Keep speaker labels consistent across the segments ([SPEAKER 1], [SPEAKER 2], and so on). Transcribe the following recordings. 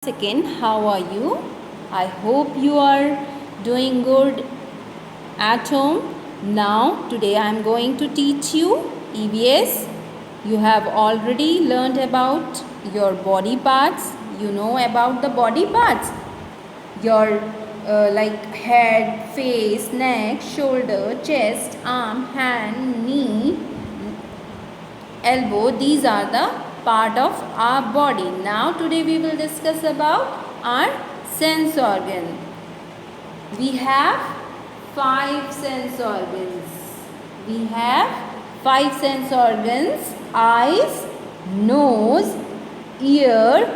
[SPEAKER 1] Second, how are you? I hope you are doing good at home. Now, today I am going to teach you EVS. You have already learned about your body parts. You know about the body parts. Your like head, face, neck, shoulder, chest, arm, hand, knee, elbow. These are the part of our body. Now today we will discuss about our sense organ. We have 5 sense organs. We have 5 sense organs: eyes, nose, ear,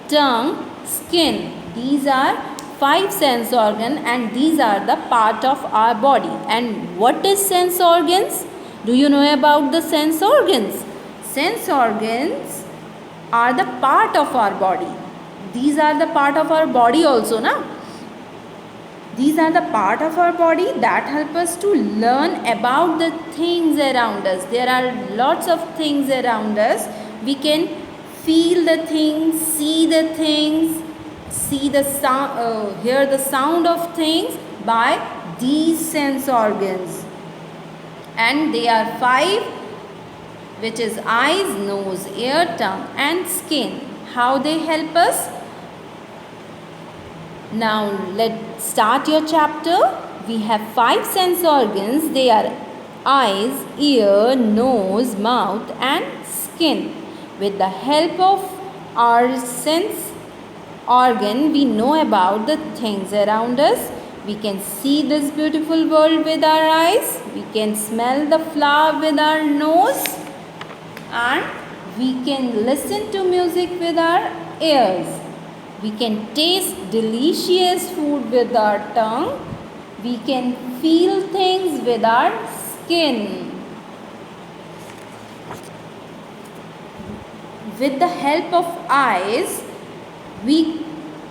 [SPEAKER 1] tongue, skin. These are 5 sense organ and these are the part of our body. And what is sense organs? Do you know about the sense organs? Sense organs are the part of our body. These are the part of our body also, na? These are the part of our body that help us to learn about the things around us. There are lots of things around us. We can feel the things, see the things, see the sound, hear the sound of things by these sense organs. And they are 5, which is eyes, nose, ear, tongue and skin. How they help us? Now let's start your chapter. We have 5 sense organs. They are eyes, ear, nose, mouth and skin. With the help of our sense organ, we know about the things around us. We can see this beautiful world with our eyes. We can smell the flower with our nose. And we can listen to music with our ears. We can taste delicious food with our tongue. We can feel things with our skin. With the help of eyes, we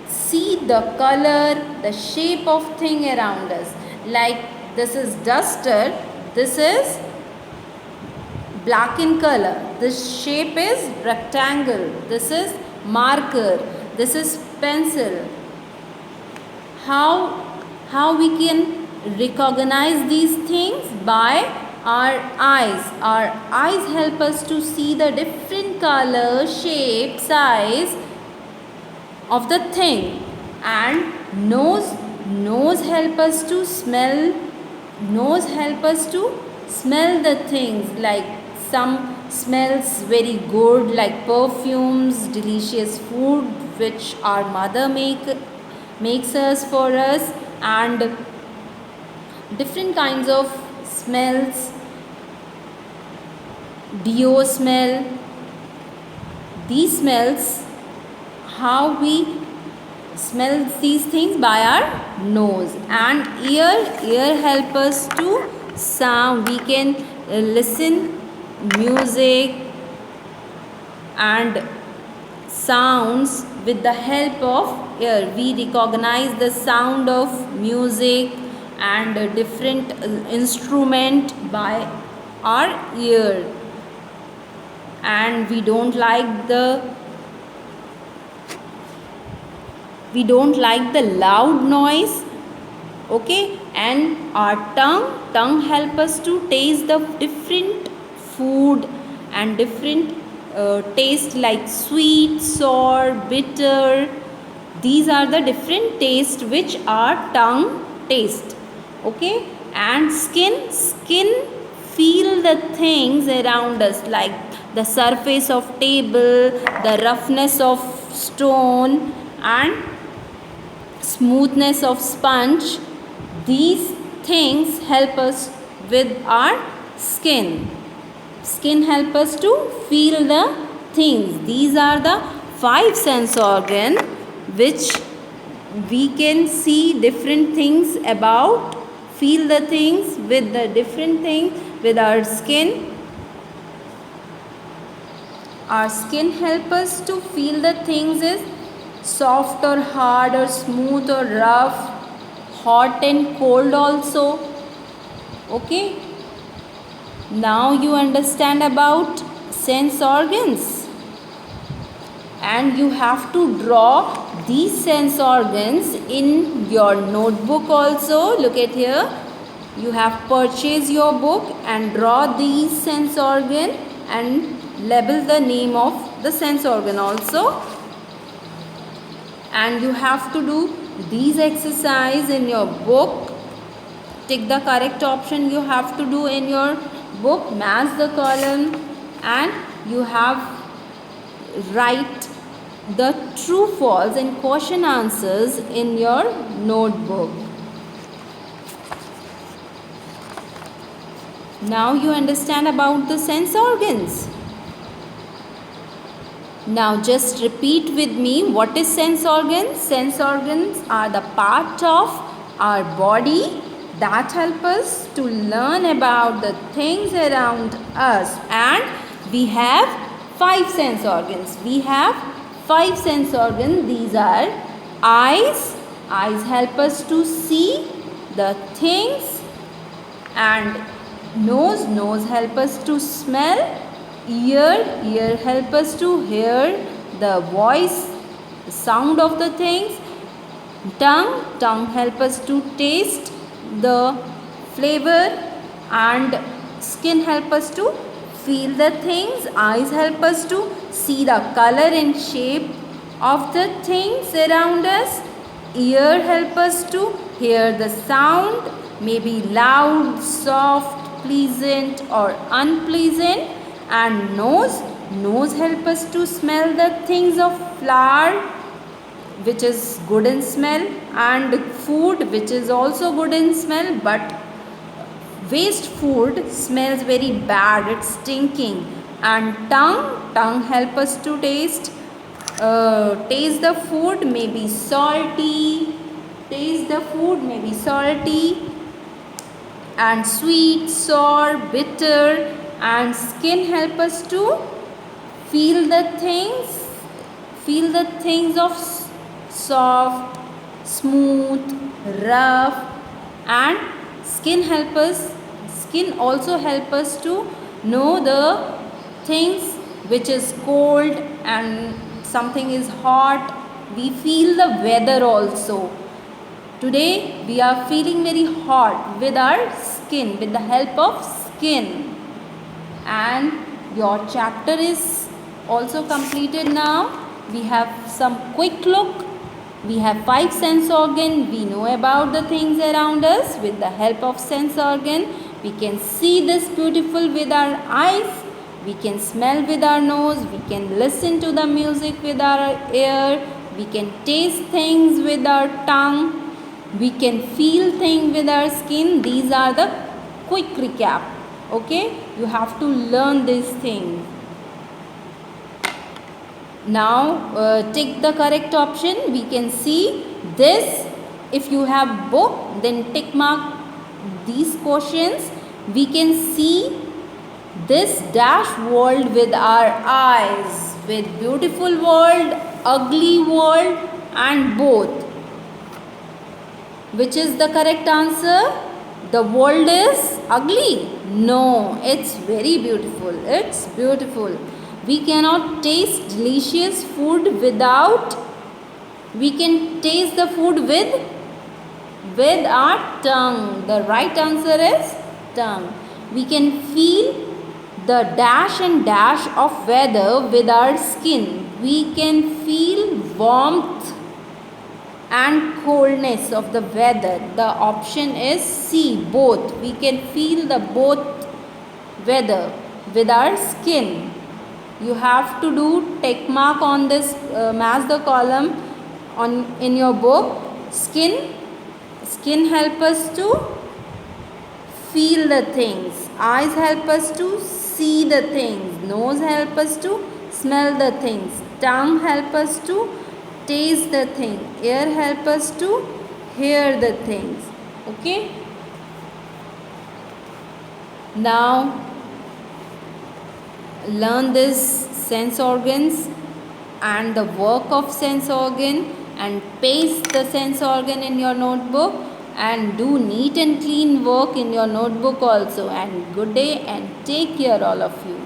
[SPEAKER 1] see the color, the shape of thing around us. Like this is duster, this is black in color. This shape is rectangle. This is marker. This is pencil. How we can recognize these things? By our eyes. Our eyes help us to see the different color, shape, size of the thing. And nose help us to smell. Nose help us to smell the things, like some smells very good, like perfumes, delicious food which our mother makes us for us, and different kinds of smells, deo smell. These smells, how we smell these things? By our nose. And ear help us to sound. We can listen music and sounds with the help of ear. We recognize the sound of music and different instrument by our ear. And we don't like the loud noise. Okay. And our tongue help us to taste the different food and different taste, like sweet, sour, bitter. These are the different taste which our tongue taste. Okay. And skin feel the things around us, like the surface of table, the roughness of stone and smoothness of sponge. These things help us with our skin. Skin help us to feel the things. These are the 5 sense organ which we can see different things about, feel the things with the different things with our skin. Our skin help us to feel the things is soft or hard or smooth or rough, hot and cold also. Okay. Now you understand about sense organs. And you have to draw these sense organs in your notebook also. Look at here. You have purchased your book and draw these sense organ and label the name of the sense organ also. And you have to do these exercise in your book. Take the correct option you have to do in your book, match the column, and you have write the true false and question answers in your notebook. Now you understand about the sense organs. Now just repeat with me, what is sense organs? Sense organs are the part of our body that help us to learn about the things around us, and we have 5 sense organs. We have 5 sense organs. These are eyes. Eyes help us to see the things, and nose. Nose help us to smell. Ear help us to hear the voice, the sound of the things. Tongue help us to taste the flavor, and skin help us to feel the things. Eyes help us to see the color and shape of the things around us. Ear help us to hear the sound, maybe loud, soft, pleasant or unpleasant. And nose help us to smell the things of flower, which is good in smell, and food, which is also good in smell, but waste food smells very bad, it's stinking. And tongue help us to taste the food, maybe salty, and sweet, sour, bitter. And skin help us to feel the things of soft, smooth, rough. And skin also help us to know the things which is cold and something is hot. We feel the weather also. Today we are feeling very hot with our skin, with the help of skin. And your chapter is also completed now. We have some quick look. We have 5 sense organ. We know about the things around us with the help of sense organ. We can see this beautiful with our eyes. We can smell with our nose. We can listen to the music with our ear. We can taste things with our tongue. We can feel things with our skin. These are the quick recap. Okay, you have to learn these things. Now take the correct option. We can see this. If you have book, then tick mark these questions. We can see this dash world with our eyes, with beautiful world, ugly world, and both. Which is the correct answer? The world is ugly. No, it's very beautiful. It's beautiful. We cannot taste delicious food without. We can taste the food with our tongue. The right answer is tongue. We can feel the dash and dash of weather with our skin. We can feel warmth and coldness of the weather. The option is C, both. We can feel the both weather with our skin. You have to do tick mark on this, match the column in your book. Skin help us to feel the things. Eyes help us to see the things. Nose help us to smell the things. Tongue help us to taste the thing. Ear help us to hear the things. Okay. Now learn this sense organs and the work of sense organ, and paste the sense organ in your notebook, and do neat and clean work in your notebook also. And good day and take care all of you.